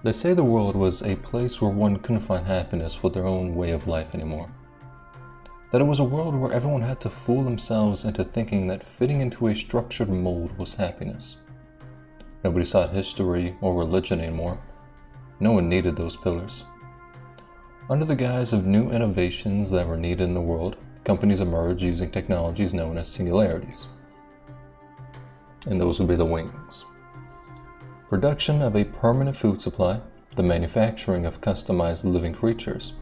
They say the world was a place where one couldn't find happiness with their own way of life anymore. That it was a world where everyone had to fool themselves into thinking that fitting into a structured mold was happiness. Nobody sought history or religion anymore. No one needed those pillars. Under the guise of new innovations that were needed in the world, companies emerged using technologies known as singularities. And those would be the wings. Production of a permanent food supply, the manufacturing of customized living creatures,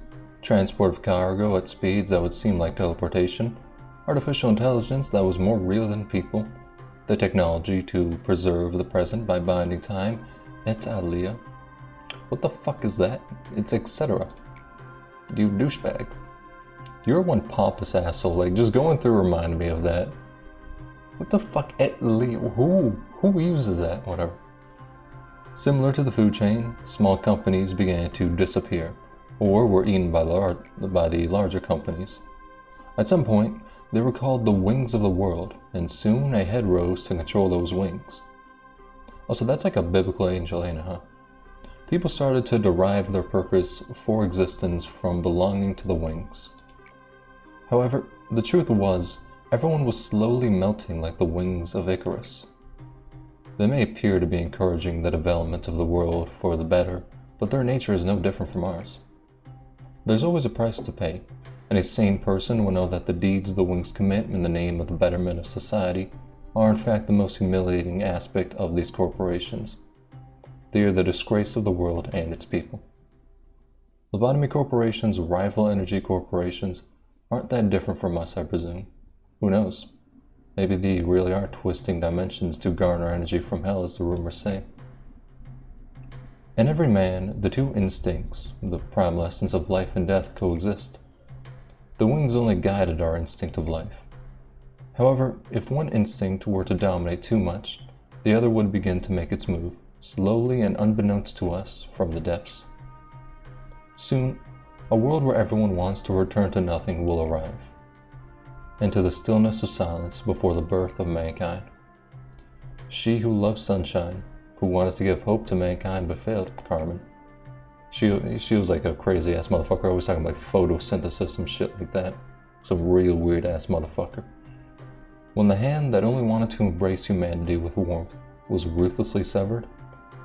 transport of cargo at speeds that would seem like teleportation, artificial intelligence that was more real than people, the technology to preserve the present by binding time, et alia. What the fuck is that? It's etc. You douchebag. You're one pompous asshole, like just going through reminded me of that. What the fuck, et alia? Who uses that? Whatever. Similar to the food chain, small companies began to disappear, or were eaten by the larger companies. At some point, they were called the wings of the world, and soon a head rose to control those wings. Also, that's like a biblical angel, ain't it, huh? People started to derive their purpose for existence from belonging to the wings. However, the truth was, everyone was slowly melting like the wings of Icarus. They may appear to be encouraging the development of the world for the better, but their nature is no different from ours. There's always a price to pay, and a sane person will know that the deeds the wings commit in the name of the betterment of society are in fact the most humiliating aspect of these corporations. They are the disgrace of the world and its people. Lobotomy corporations rival energy corporations aren't that different from us, I presume. Who knows? Maybe they really are twisting dimensions to garner energy from hell, as the rumors say. In every man, the two instincts, the primal essence of life and death, coexist. The wings only guided our instinct of life. However, if one instinct were to dominate too much, the other would begin to make its move, slowly and unbeknownst to us, from the depths. Soon, a world where everyone wants to return to nothing will arrive, into the stillness of silence before the birth of mankind. She who loves sunshine, who wanted to give hope to mankind but failed, Carmen. She was like a crazy ass motherfucker, always talking about photosynthesis and shit like that. Some real weird ass motherfucker. When the hand that only wanted to embrace humanity with warmth was ruthlessly severed,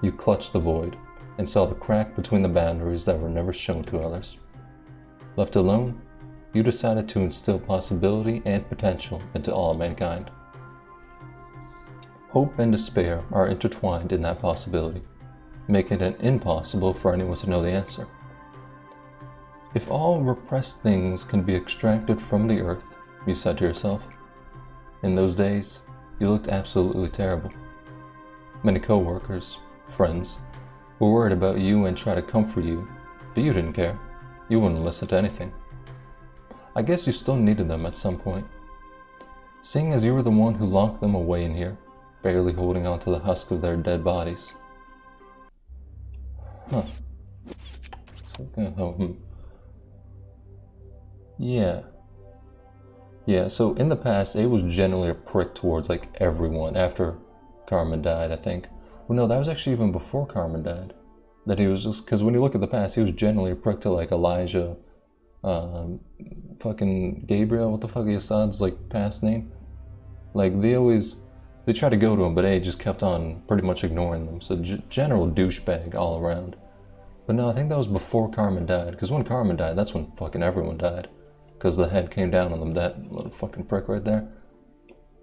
you clutched the void and saw the crack between the boundaries that were never shown to others. Left alone, you decided to instill possibility and potential into all mankind. Hope and despair are intertwined in that possibility, making it impossible for anyone to know the answer. If all repressed things can be extracted from the earth, you said to yourself, in those days, you looked absolutely terrible. Many co-workers, friends, were worried about you and tried to comfort you, but you didn't care. You wouldn't listen to anything. I guess you still needed them at some point. Seeing as you were the one who locked them away in here, barely holding on to the husk of their dead bodies. Huh. Yeah, so in the past, it was generally a prick towards like everyone after Carmen died, I think. Well, no, that was actually even before Carmen died. That he was just, because when you look at the past, he was generally a prick to like Elijah, fucking Gabriel, what the fuck is Assad's like past name? Like they tried to go to him, but they just kept on pretty much ignoring them. So general douchebag all around. But no, I think that was before Carmen died, because when Carmen died, that's when fucking everyone died. Because the head came down on them, that little fucking prick right there.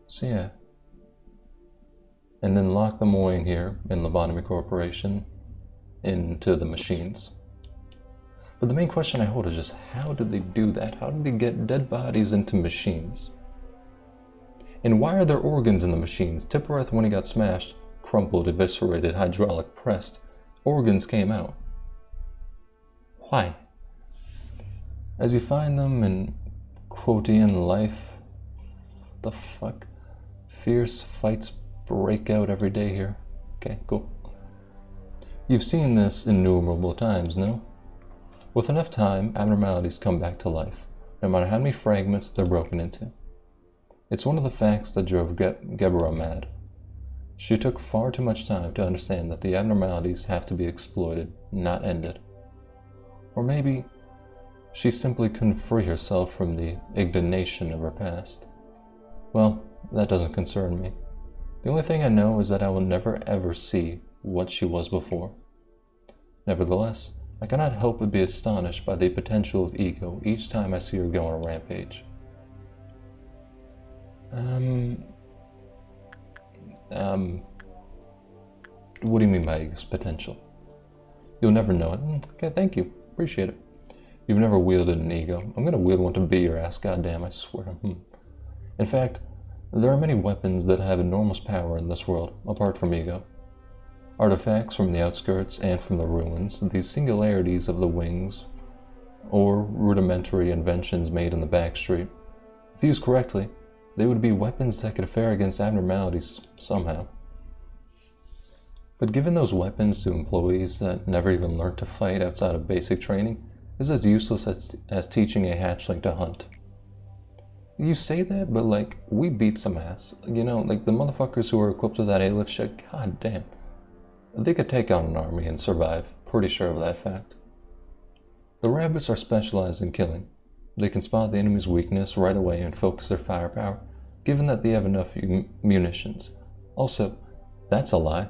So yeah. And then lock them away in here, in Lobotomy Corporation, into the machines. But the main question I hold is just, how did they do that? How did they get dead bodies into machines? And why are there organs in the machines? Tippereth, when he got smashed, crumpled, eviscerated, hydraulic pressed, organs came out. Why? As you find them in quotidian life, what the fuck? Fierce fights break out every day here. Okay, cool. You've seen this innumerable times, no? With enough time, abnormalities come back to life, no matter how many fragments they're broken into. It's one of the facts that drove Geborah mad. She took far too much time to understand that the abnormalities have to be exploited, not ended. Or maybe she simply couldn't free herself from the indignation of her past. Well, that doesn't concern me. The only thing I know is that I will never ever see what she was before. Nevertheless, I cannot help but be astonished by the potential of ego each time I see her go on a rampage. What do you mean by ego's potential? You'll never know it. Okay, thank you. Appreciate it. You've never wielded an ego. I'm gonna wield one to beat your ass, goddamn, I swear. In fact, there are many weapons that have enormous power in this world, apart from ego. Artifacts from the outskirts and from the ruins, these singularities of the wings, or rudimentary inventions made in the backstreet. If used correctly, they would be weapons that could fare against abnormalities somehow. But giving those weapons to employees that never even learned to fight outside of basic training is as useless as teaching a hatchling to hunt. You say that, but like, we beat some ass. You know, like the motherfuckers who are equipped with that A-lift shit, god damn. They could take on an army and survive, pretty sure of that fact. The rabbits are specialized in killing. They can spot the enemy's weakness right away and focus their firepower, given that they have enough munitions. Also, that's a lie.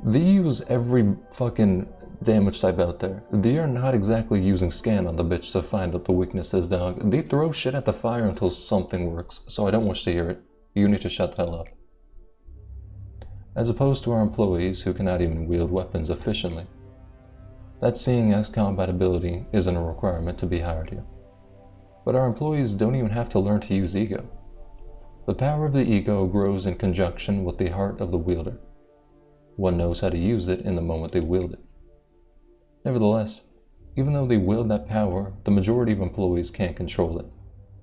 They use every fucking damage type out there. They are not exactly using scan on the bitch to find out the weaknesses, dog. They throw shit at the fire until something works, so I don't wish to hear it. You need to shut the hell up. As opposed to our employees who cannot even wield weapons efficiently. That seeing as combat ability isn't a requirement to be hired here. But our employees don't even have to learn to use ego. The power of the ego grows in conjunction with the heart of the wielder. One knows how to use it in the moment they wield it. Nevertheless, even though they wield that power, the majority of employees can't control it.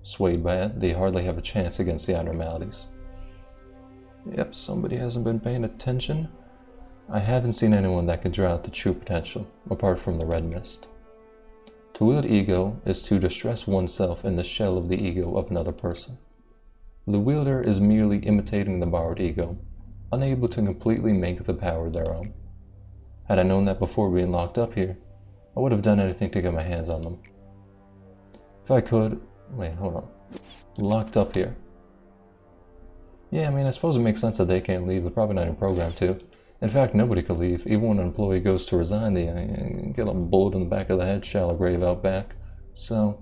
Swayed by it, they hardly have a chance against the abnormalities. Yep, somebody hasn't been paying attention. I haven't seen anyone that can draw out the true potential, apart from the red mist. To wield ego is to distress oneself in the shell of the ego of another person. The wielder is merely imitating the borrowed ego, unable to completely make the power their own. Had I known that before being locked up here, I would have done anything to get my hands on them. If I could... Wait, hold on. Locked up here. Yeah, I mean, I suppose it makes sense that they can't leave. They're probably not even programmed to. In fact, nobody could leave. Even when an employee goes to resign, they get a bullet in the back of the head, shallow grave out back. So,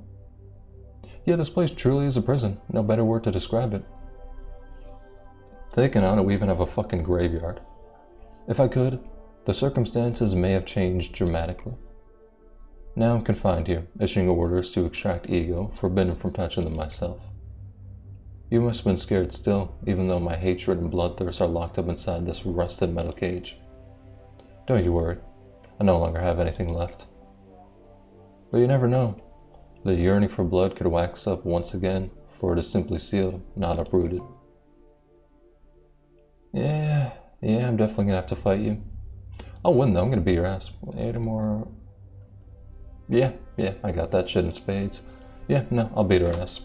yeah, this place truly is a prison. No better word to describe it. Taken on it, we even have a fucking graveyard. If I could, the circumstances may have changed dramatically. Now I'm confined here, issuing orders to extract ego, forbidden from touching them myself. You must have been scared still, even though my hatred and bloodthirst are locked up inside this rusted metal cage. Don't you worry, I no longer have anything left. But you never know. The yearning for blood could wax up once again, for it is simply sealed, not uprooted. Yeah, I'm definitely gonna have to fight you. I'll win though, I'm gonna beat your ass. 8 or more... Yeah, I got that shit in spades. Yeah, no, I'll beat her ass.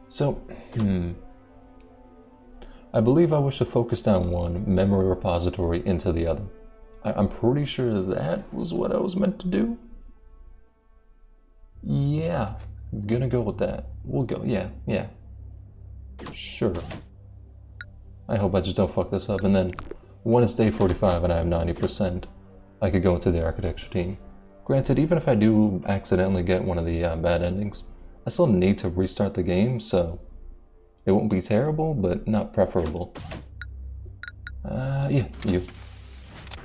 So, I believe I wish to focus down one memory repository into the other. I'm pretty sure that was what I was meant to do. Yeah, gonna go with that. We'll go, yeah. Sure. I hope I just don't fuck this up, and then, when it's day 45 and I have 90%, I could go into the architecture team. Granted, even if I do accidentally get one of the bad endings, I still need to restart the game, so it won't be terrible, but not preferable. Yeah, you.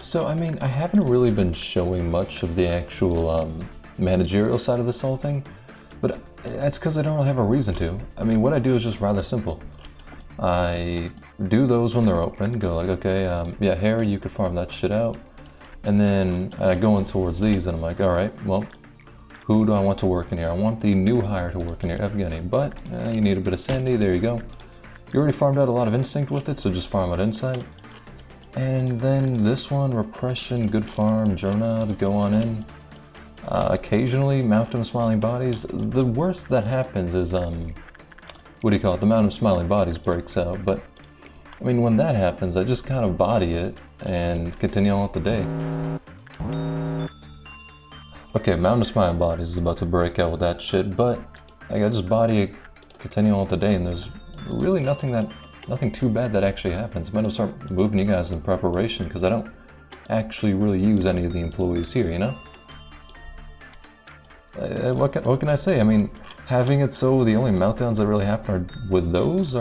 So, I mean, I haven't really been showing much of the actual managerial side of this whole thing, but that's because I don't really have a reason to. I mean, what I do is just rather simple. I do those when they're open, go like, okay, yeah, Harry, you could farm that shit out. And then I go in towards these and I'm like, alright, well, who do I want to work in here? I want the new hire to work in here, Evgeny, but you need a bit of Sandy, there you go. You already farmed out a lot of instinct with it, so just farm out insight. And then this one, repression, good farm, Jonah, to go on in. Occasionally, Mountain of Smiling Bodies. The worst that happens is, what do you call it? The Mountain of Smiling Bodies breaks out, but I mean, when that happens, I just kind of body it and continue on with the day. Okay, Mountain Smile Bodies is about to break out with that shit, but I just body it, continue on with the day, and there's really nothing too bad that actually happens. I'm gonna start moving you guys in preparation because I don't actually really use any of the employees here, you know? What can I say? I mean, having it so the only meltdowns that really happen with those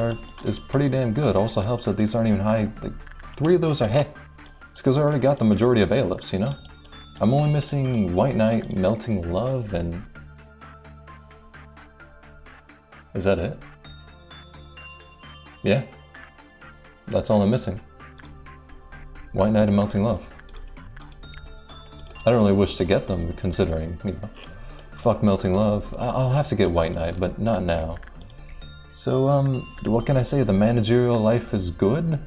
is pretty damn good. Also helps that these aren't even high. Like, 3 of those are heck. It's because I already got the majority of bailiffs, you know? I'm only missing White Knight, Melting Love, and... Is that it? Yeah. That's all I'm missing. White Knight and Melting Love. I don't really wish to get them, considering, you know, fuck Melting Love. I'll have to get White Knight, but not now. So, what can I say? The managerial life is good.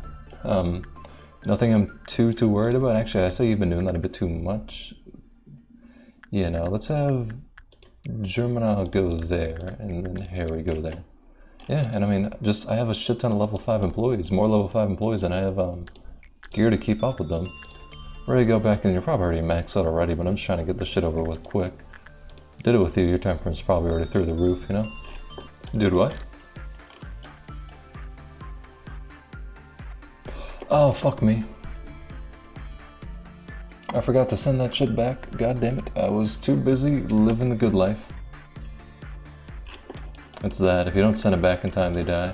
Nothing I'm too worried about. Actually, I say you've been doing that a bit too much. Yeah, no, let's have Germinal go there, and then Harry go there. Yeah, and I mean, I have a shit ton of level 5 employees, more level 5 employees than I have gear to keep up with them. Ready to go back, and you're probably already maxed out already, but I'm just trying to get this shit over with quick. Did it with you, your temperance probably already through the roof, you know? Dude, what? Oh, fuck me. I forgot to send that shit back. God damn it. I was too busy living the good life. It's that. If you don't send it back in time, they die.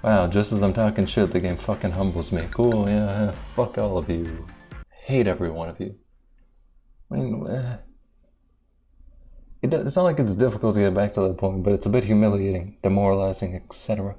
Wow, just as I'm talking shit, the game fucking humbles me. Cool, yeah, fuck all of you. Hate every one of you. I mean, it's not like it's difficult to get back to that point, but it's a bit humiliating, demoralizing, etc.